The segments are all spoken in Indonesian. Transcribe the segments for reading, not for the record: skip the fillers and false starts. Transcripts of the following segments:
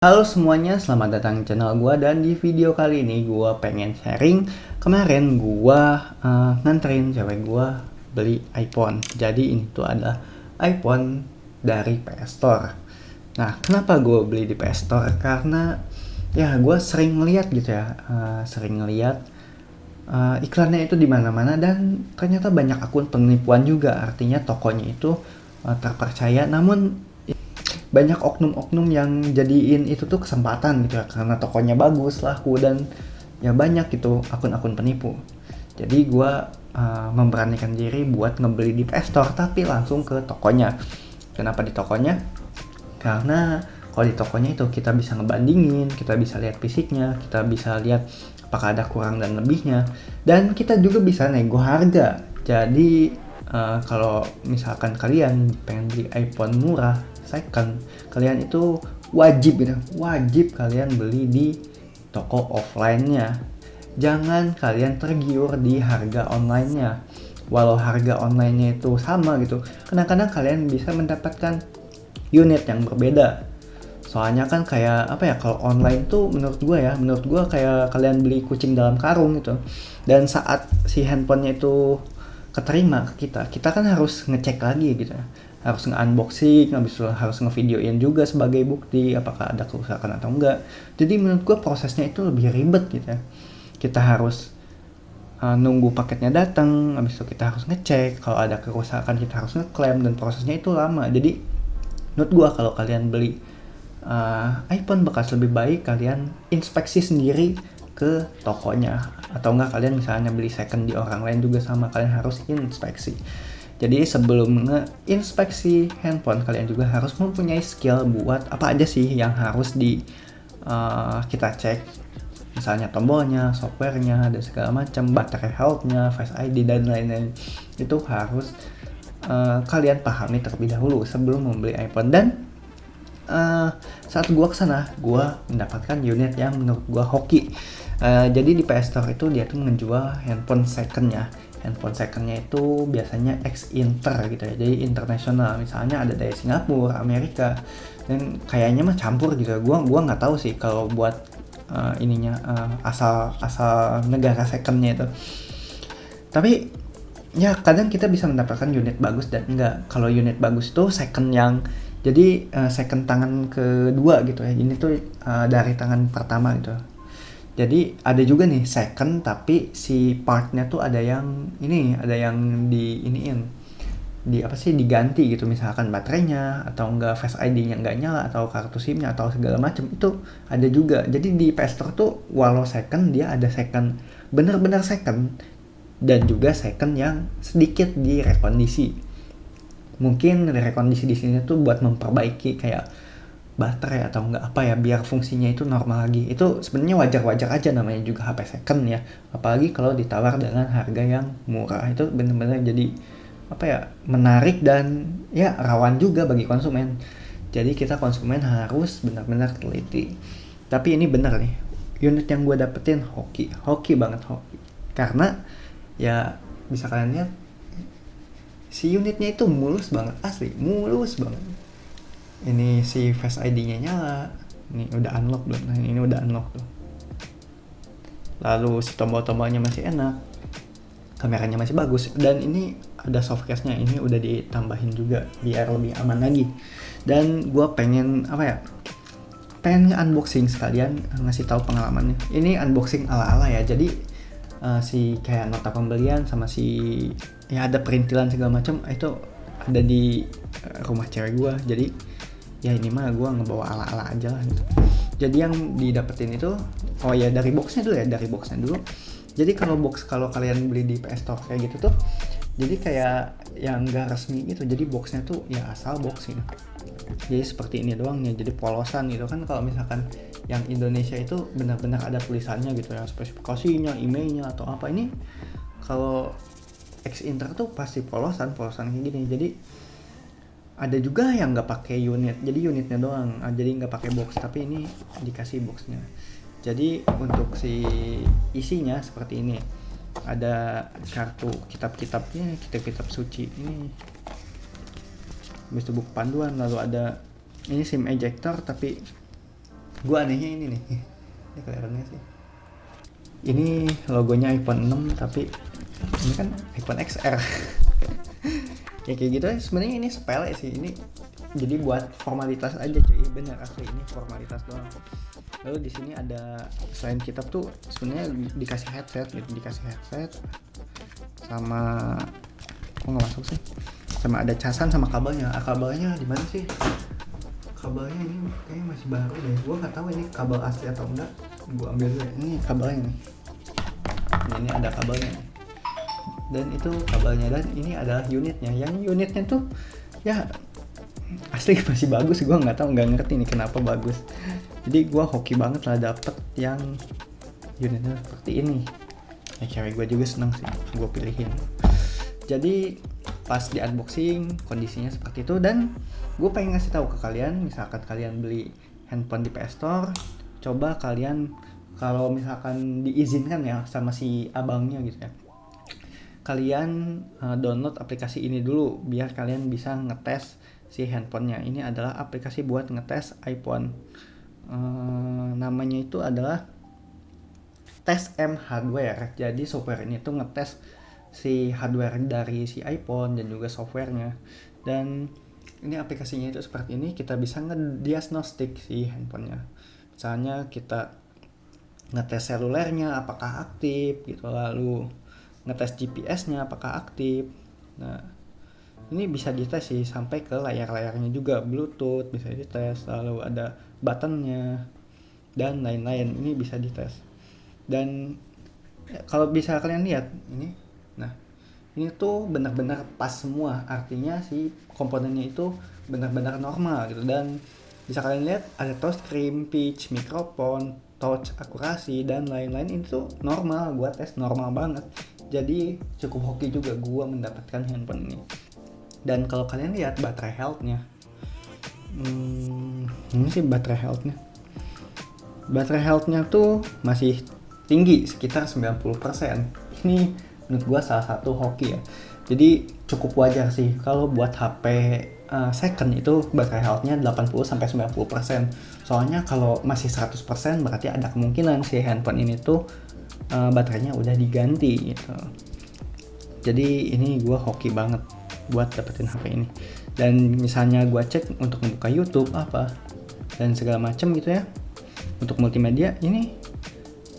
Halo semuanya, selamat datang di channel gua dan di video kali ini gua pengen sharing. Kemarin gua nganterin cewek gua beli iPhone. Jadi ini tuh adalah iPhone dari PS Store. Nah, kenapa gua beli di PS Store? Karena ya gua sering ngeliat gitu ya, sering ngeliat iklannya itu di mana-mana dan ternyata banyak akun penipuan juga. Artinya tokonya itu terpercaya, namun banyak oknum-oknum yang jadiin itu tuh kesempatan gitu ya, karena tokonya bagus, laku, dan ya banyak gitu akun-akun penipu. Jadi gue memberanikan diri buat ngebeli di PS Store tapi langsung ke tokonya. Kenapa di tokonya? Karena kalau di tokonya itu kita bisa ngebandingin, kita bisa lihat fisiknya, kita bisa lihat apakah ada kurang dan lebihnya, dan kita juga bisa nego harga. Jadi kalau misalkan kalian pengen beli iPhone murah second, kalian itu wajib gitu, wajib kalian beli di toko offline-nya. Jangan kalian tergiur di harga online-nya. Walau harga online-nya itu sama gitu, kadang-kadang kalian bisa mendapatkan unit yang berbeda. Soalnya kan kayak apa ya, kalau online tuh menurut gue kayak kalian beli kucing dalam karung gitu. Dan saat si handphonenya itu keterima ke kita kan harus ngecek lagi gitu ya, harus nge-unboxing, habis itu harus ngevideoin juga sebagai bukti apakah ada kerusakan atau enggak. Jadi menurut gue prosesnya itu lebih ribet gitu ya. Kita harus nunggu paketnya datang, habis itu kita harus ngecek, kalau ada kerusakan kita harus ngeklaim, dan prosesnya itu lama. Jadi menurut gue kalau kalian beli iPhone bekas, lebih baik kalian inspeksi sendiri ke tokonya, atau enggak kalian misalnya beli second di orang lain juga sama, kalian harus inspeksi. Jadi sebelum nge-inspeksi handphone, kalian juga harus mempunyai skill buat apa aja sih yang harus kita cek. Misalnya tombolnya, softwarenya, dan segala macam, baterai health-nya, Face ID, dan lain-lain. Itu harus kalian pahami terlebih dahulu sebelum membeli iPhone. Dan saat gue kesana, gue mendapatkan unit yang menurut gue hoki. Jadi di PS Store itu dia tuh menjual handphone secondnya. Handphone secondnya itu biasanya ex-inter gitu ya, jadi internasional. Misalnya ada dari Singapura, Amerika, dan kayaknya mah campur gitu. Gua nggak tahu sih kalau buat asal negara secondnya itu. Tapi ya kadang kita bisa mendapatkan unit bagus dan enggak. Kalau unit bagus tuh second yang jadi second tangan kedua gitu ya. Ini tuh dari tangan pertama gitu. Jadi ada juga nih second tapi si partnya tuh ada yang diganti gitu, misalkan baterainya atau enggak Face ID-nya enggak nyala atau kartu SIM-nya atau segala macam, itu ada juga. Jadi di PS Store tuh walau second, dia ada second bener-bener second dan juga second yang sedikit direkondisi. Mungkin rekondisi di sini tuh buat memperbaiki kayak baterai atau enggak apa ya, biar fungsinya itu normal lagi. Itu sebenarnya wajar-wajar aja, namanya juga HP second ya. Apalagi kalau ditawar dengan harga yang murah, itu benar-benar jadi apa ya, menarik dan ya rawan juga bagi konsumen. Jadi kita konsumen harus benar-benar teliti. Tapi ini benar nih, unit yang gue dapetin hoki banget, hoki. Karena ya bisa kalian lihat, si unitnya itu mulus banget, asli mulus banget. Ini si Face ID-nya nyala, ini udah unlock belum? Nah ini udah unlock tuh. Lalu si tombol-tombolnya masih enak, kameranya masih bagus, dan ini ada soft case-nya, ini udah ditambahin juga biar lebih aman lagi. Dan gue pengen unboxing sekalian, ngasih tahu pengalamannya. Ini unboxing ala-ala ya, jadi si kayak nota pembelian sama si ya ada perintilan segala macam itu ada di rumah cewek gue. Jadi ya ini mah gue ngebawa ala-ala aja lah gitu. Jadi yang didapetin itu dari boxnya dulu. Jadi kalau kalian beli di PS Store kayak gitu tuh, jadi kayak yang gak resmi gitu. Jadi boxnya tuh ya asal box gitu. Jadi seperti ini doang nih, jadi polosan gitu kan. Kalau misalkan yang Indonesia itu benar-benar ada tulisannya gitu ya, spesifikasinya, emailnya atau apa. Ini kalau ex-inter tuh pasti polosan kayak gini. Jadi ada juga yang nggak pakai unit, jadi unitnya doang, jadi nggak pakai box, tapi ini dikasih boxnya. Jadi untuk si isinya seperti ini, ada kartu kitab-kitabnya, kitab-kitab suci ini, habis itu buku panduan, lalu ada ini SIM ejector, tapi gue anehnya ini nih, ini kelihatannya sih, ini logonya iPhone 6 tapi ini kan iPhone XR. Ya kayak gitu ya, sebenarnya ini sepele sih, ini jadi buat formalitas aja cuy, bener asli ini formalitas doang. Lalu di sini ada selain kitab tuh sebenarnya dikasih headset gitu, dikasih headset sama kok nggak masuk sih, sama ada casan sama kabelnya. Kabelnya di mana sih? Kabelnya ini kayaknya masih baru deh, gue nggak tahu ini kabel asli atau enggak. Gue ambil dulu ya. Ini kabelnya nih. Ini ada kabelnya dan itu kabelnya, dan ini adalah unitnya. Yang unitnya tuh ya asli masih bagus, gue nggak ngerti nih kenapa bagus. Jadi gue hoki banget lah dapet yang unitnya seperti ini. Ya cewek gue juga seneng sih, gue pilihin. Jadi pas di unboxing kondisinya seperti itu, dan gue pengen ngasih tahu ke kalian, misalkan kalian beli handphone di PS Store, coba kalian kalau misalkan diizinkan ya sama si abangnya gitu ya, kalian download aplikasi ini dulu biar kalian bisa ngetes si handphonenya. Ini adalah aplikasi buat ngetes iPhone. Namanya itu adalah TestM Hardware. Jadi software ini tuh ngetes si hardware dari si iPhone dan juga softwarenya. Dan ini aplikasinya itu seperti ini, kita bisa ngediagnostik si handphonenya. Misalnya kita ngetes selulernya apakah aktif gitu, lalu ngetes GPS-nya apakah aktif. Nah, ini bisa dites sih sampai ke layar-layarnya juga, Bluetooth bisa dites, lalu ada buttonnya dan lain-lain, ini bisa dites. Dan kalau bisa kalian lihat ini, nah ini tuh benar-benar pas semua, artinya si komponennya itu benar-benar normal gitu. Dan bisa kalian lihat ada touchscreen, pitch, mikrofon, touch akurasi dan lain-lain, ini tuh normal, gua tes normal banget. Jadi cukup hoki juga gua mendapatkan handphone ini. Dan kalau kalian lihat baterai health-nya, ini sih baterai health-nya. Baterai health-nya tuh masih tinggi, sekitar 90%. Ini menurut gua salah satu hoki ya. Jadi cukup wajar sih kalau buat HP second itu baterai health-nya 80-90%. Soalnya kalau masih 100% berarti ada kemungkinan si handphone ini tuh baterainya udah diganti gitu. Jadi ini gue hoki banget buat dapetin HP ini. Dan misalnya gue cek untuk membuka YouTube apa dan segala macem gitu ya, untuk multimedia ini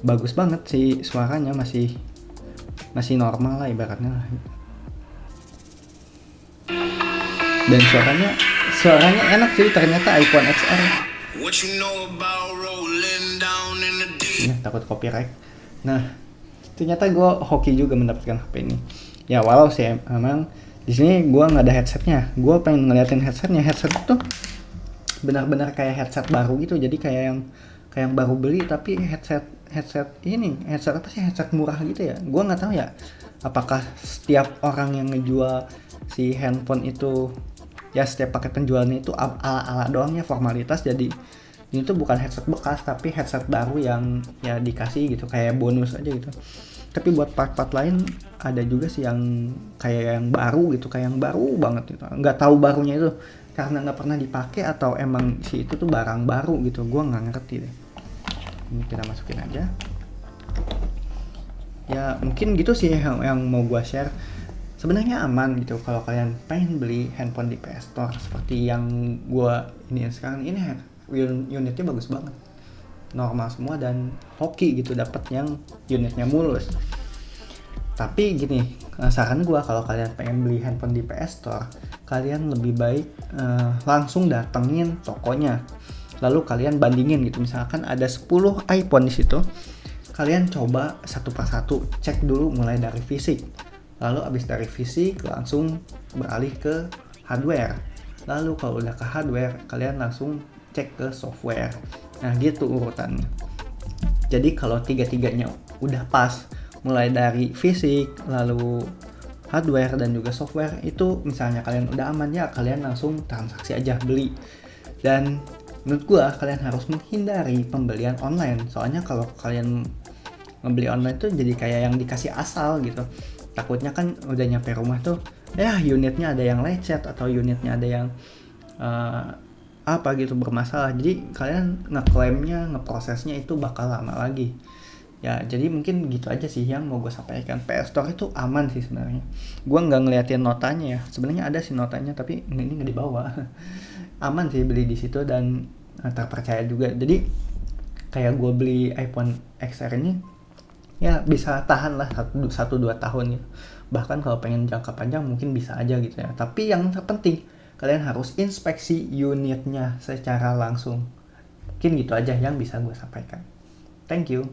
bagus banget sih, suaranya masih normal lah ibaratnya lah. Dan suaranya enak sih ternyata iPhone XR. Ya, takut copyright. Nah, ternyata gue hoki juga mendapatkan HP ini. Ya walau sih emang di sini gue nggak ada headsetnya. Gue pengen ngeliatin headsetnya. Headset itu benar-benar kayak headset baru gitu. Jadi kayak yang baru beli, tapi headset apa sih, headset murah gitu ya. Gue nggak tahu ya apakah setiap orang yang ngejual si handphone itu ya setiap paket penjualnya itu ala doang ya, formalitas. Jadi ini tuh bukan headset bekas tapi headset baru yang ya dikasih gitu kayak bonus aja gitu. Tapi buat part-part lain ada juga sih yang kayak yang baru gitu, kayak yang baru banget gitu. Nggak tahu barunya itu karena nggak pernah dipakai atau emang si itu tuh barang baru gitu, gue nggak ngerti deh. Ini kita masukin aja. Ya mungkin gitu sih yang mau gue share. Sebenarnya aman gitu kalau kalian pengen beli handphone di PS Store seperti yang gue ini sekarang ini. Unitnya bagus banget, normal semua, dan hoki gitu dapat yang unitnya mulus. Tapi gini, saran gue kalau kalian pengen beli handphone di PS Store, kalian lebih baik langsung datengin tokonya, lalu kalian bandingin gitu. Misalkan ada 10 iPhone di situ, kalian coba satu persatu, cek dulu mulai dari fisik, lalu abis dari fisik langsung beralih ke hardware, lalu kalau udah ke hardware kalian langsung cek ke software. Nah gitu urutannya. Jadi kalau tiga-tiganya udah pas, mulai dari fisik, lalu hardware dan juga software, itu misalnya kalian udah aman ya, kalian langsung transaksi aja beli. Dan menurut gua kalian harus menghindari pembelian online. Soalnya kalau kalian membeli online tuh jadi kayak yang dikasih asal gitu. Takutnya kan udah nyampe rumah tuh ya unitnya ada yang lecet atau unitnya ada yang apa gitu bermasalah, jadi kalian ngeklaimnya, ngeprosesnya itu bakal lama lagi. Ya jadi mungkin gitu aja sih yang mau gue sampaikan. PS Store itu aman sih sebenarnya. Gue nggak ngeliatin notanya ya, sebenarnya ada sih notanya tapi ini nggak dibawa. Aman sih beli di situ dan terpercaya juga. Jadi kayak gue beli iPhone XR ini ya bisa tahan lah 1-2 tahun ya. Bahkan kalau pengen jangka panjang mungkin bisa aja gitu ya. Tapi yang terpenting kalian harus inspeksi unitnya secara langsung. Mungkin gitu aja yang bisa gue sampaikan. Thank you.